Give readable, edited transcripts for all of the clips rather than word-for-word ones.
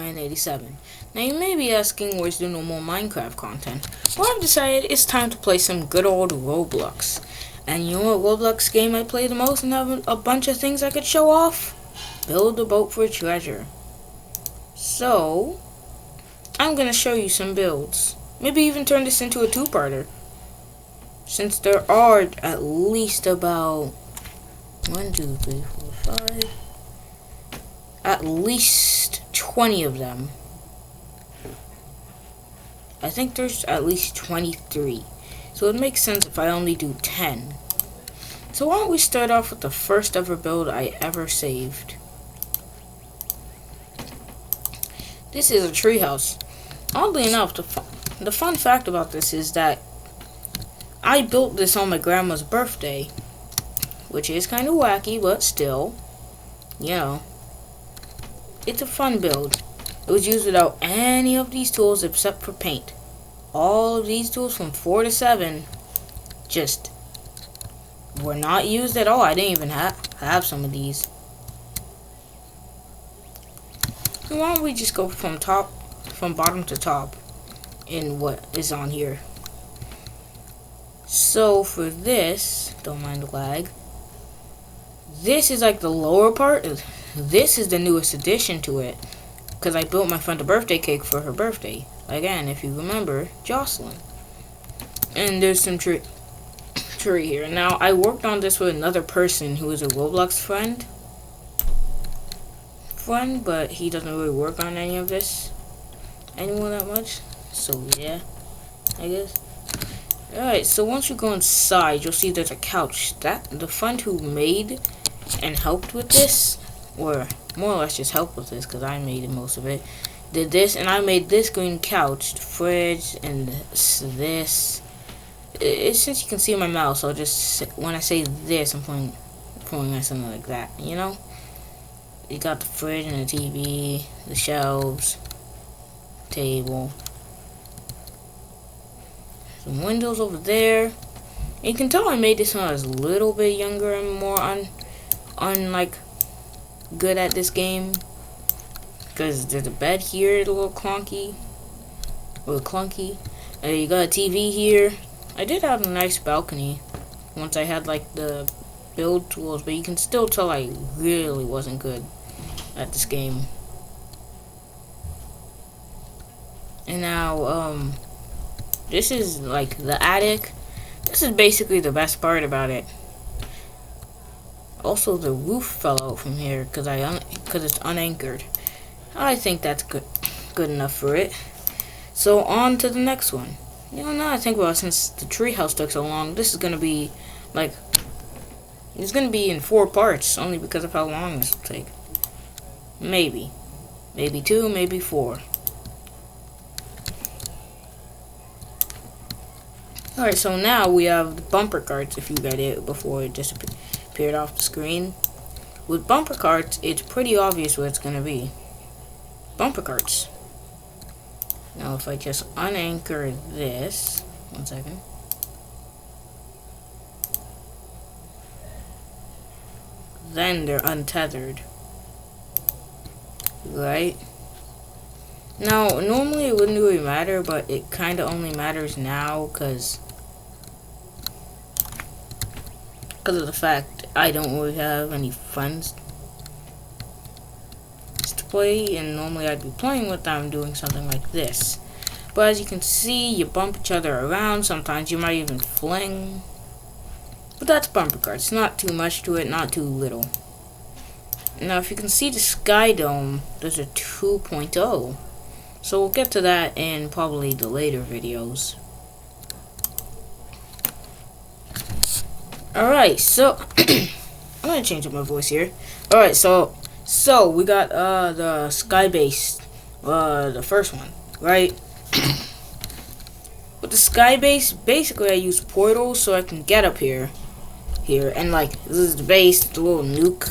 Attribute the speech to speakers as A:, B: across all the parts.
A: pt1. Now you may be asking, where's the normal Minecraft content? Well, I've decided it's time to play some good old Roblox. And you know what Roblox game I play the most and have a bunch of things I could show off? Build a boat for treasure. So, I'm gonna show you some builds. Maybe even turn this into a two-parter. Since there are at least about 1, 2, 3, 4, 5, at least 20 of them. I think there's at least 23. So it makes sense if I only do 10. So why don't we start off with the first ever build I ever saved. This is a treehouse. Oddly enough, the fun fact about this is that I built this on my grandma's birthday, which is kind of wacky, but still, you know, it's a fun build. It was used without any of these tools except for paint. All of these tools from 4 to 7 just were not used at all. I didn't even have some of these. So why don't we just go from bottom to top in what is on here. So for this, don't mind the lag, this is like the lower part. This is the newest addition to it, because I built my friend a birthday cake for her birthday. Again, if you remember, Jocelyn. And there's some tree here. Now, I worked on this with another person who is a Roblox friend, but he doesn't really work on any of this anymore that much. So yeah, I guess. Alright, so once you go inside, you'll see there's a couch. That the friend who made and helped with this, or more or less just helped with this, because I made most of it, did this, and I made this green couch, the fridge, and this. Since you can see my mouse, I'll just, when I say this, I'm pointing at something like that, you know? You got the fridge and the TV, the shelves, table, some windows over there. And you can tell I made this when I was a little bit younger and more like good at this game, because there's a bed here, a little clunky. You got a TV here. I did have a nice balcony once I had like the build tools, but you can still tell I really wasn't good at this game. And now this is like the attic. This is basically the best part about it. Also, the roof fell out from here because it's unanchored. I think that's good enough for it. So on to the next one. You know, now I think about it, since the treehouse took so long, this is gonna be like, it's gonna be in 4 parts only because of how long this will take. Maybe 2, maybe 4. Alright, so now we have the bumper carts, if you got it before it disappeared off the screen. With bumper carts, it's pretty obvious what it's going to be. Bumper carts. Now if I just unanchor this, 1 second. Then they're untethered. Right? Now, normally it wouldn't really matter, but it kind of only matters now because of the fact I don't really have any friends to play, and normally I'd be playing with them doing something like this. But as you can see, you bump each other around, sometimes you might even fling. But that's bumper carts, not too much to it, not too little. Now if you can see the sky dome, there's a 2.0. So we'll get to that in probably the later videos. Alright, so I'm gonna change up my voice here. Alright, so we got the sky base, the first one, right? With the sky base, basically I use portals so I can get up here, and like this is the base, the little nuke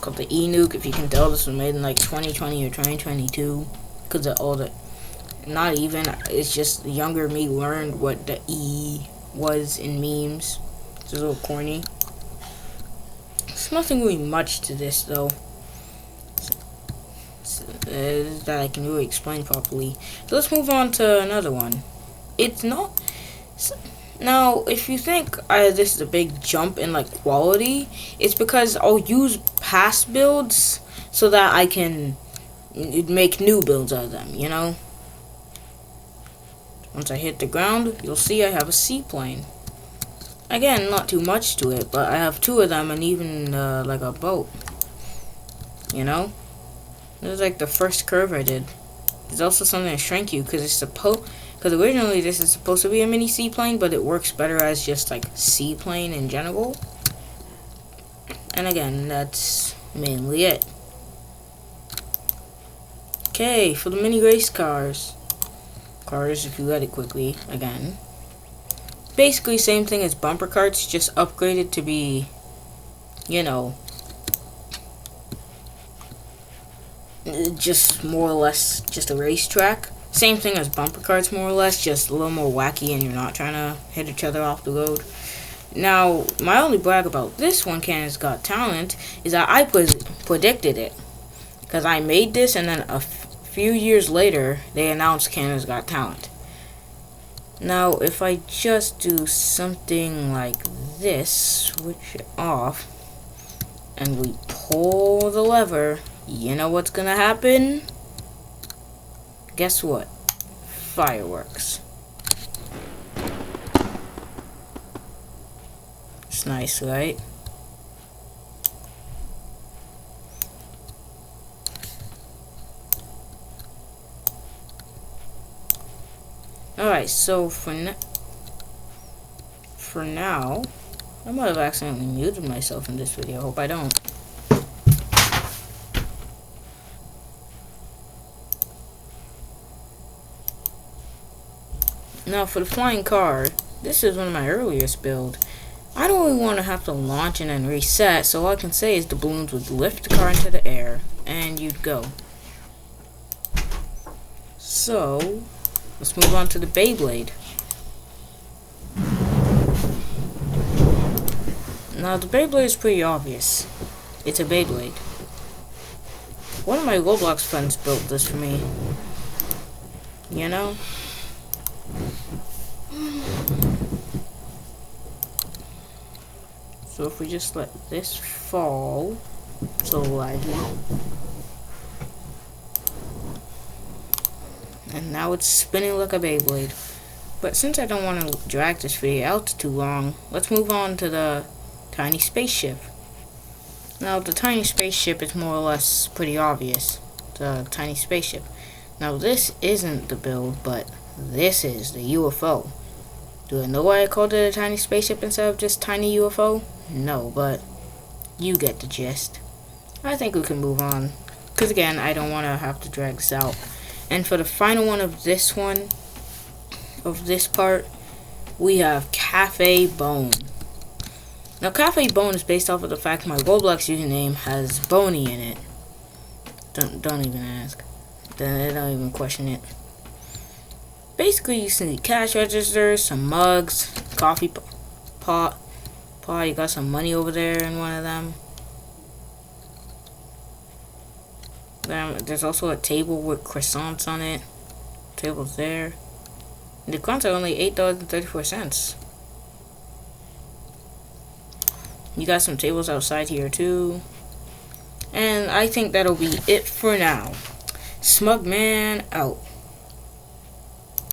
A: called the E-nuke. If you can tell, this was made in like 2020 or 2022. Because of all the, not even, it's just the younger me learned what the E was in memes. It's a little corny. There's nothing really much to this though. that I can really explain properly. So let's move on to another one. It's not... Now, if you think this is a big jump in like quality, it's because I'll use past builds so that I can make new builds out of them, you know? Once I hit the ground, you'll see I have a seaplane. Again, not too much to it, but I have 2 of them and even like a boat. You know? This is like the first curve I did. There's also something to shrink you because originally this is supposed to be a mini seaplane, but it works better as just like seaplane in general. And again, that's mainly it. Okay, for the mini race cars, if you let it quickly, again. Basically same thing as bumper carts, just upgraded to be, you know, just more or less just a racetrack. Same thing as bumper carts, more or less, just a little more wacky and you're not trying to hit each other off the road. Now, my only brag about this one, Canada's Got Talent, is that I predicted it. Because I made this and then a few years later, they announced Canada's Got Talent. Now, if I just do something like this, switch it off, and we pull the lever, you know what's gonna happen? Guess what? Fireworks. It's nice, right? Alright, so for now, I might have accidentally muted myself in this video. Hope I don't. Now for the flying car, this is one of my earliest builds. I don't really want to have to launch and then reset, so all I can say is the balloons would lift the car into the air, and you'd go. So, let's move on to the Beyblade. Now the Beyblade is pretty obvious. It's a Beyblade. One of my Roblox friends built this for me. You know? So if we just let this fall, so laggy. And now it's spinning like a Beyblade. But since I don't want to drag this video out too long, let's move on to the tiny spaceship. Now the tiny spaceship is more or less pretty obvious. The tiny spaceship. Now this isn't the build, but this is the UFO. Do I know why I called it a tiny spaceship instead of just tiny UFO? No, but you get the gist. I think we can move on. Because again, I don't want to have to drag this out. And for the final one, of this part, we have Cafe Bone. Now, Cafe Bone is based off of the fact my Roblox username has Boney in it. Don't even ask. Don't even question it. Basically, you see cash registers, some mugs, coffee pot. You got some money over there in one of them. There's also a table with croissants on it. Table's there. And the croissants are only $8.34. You got some tables outside here too. And I think that'll be it for now. Smugman out.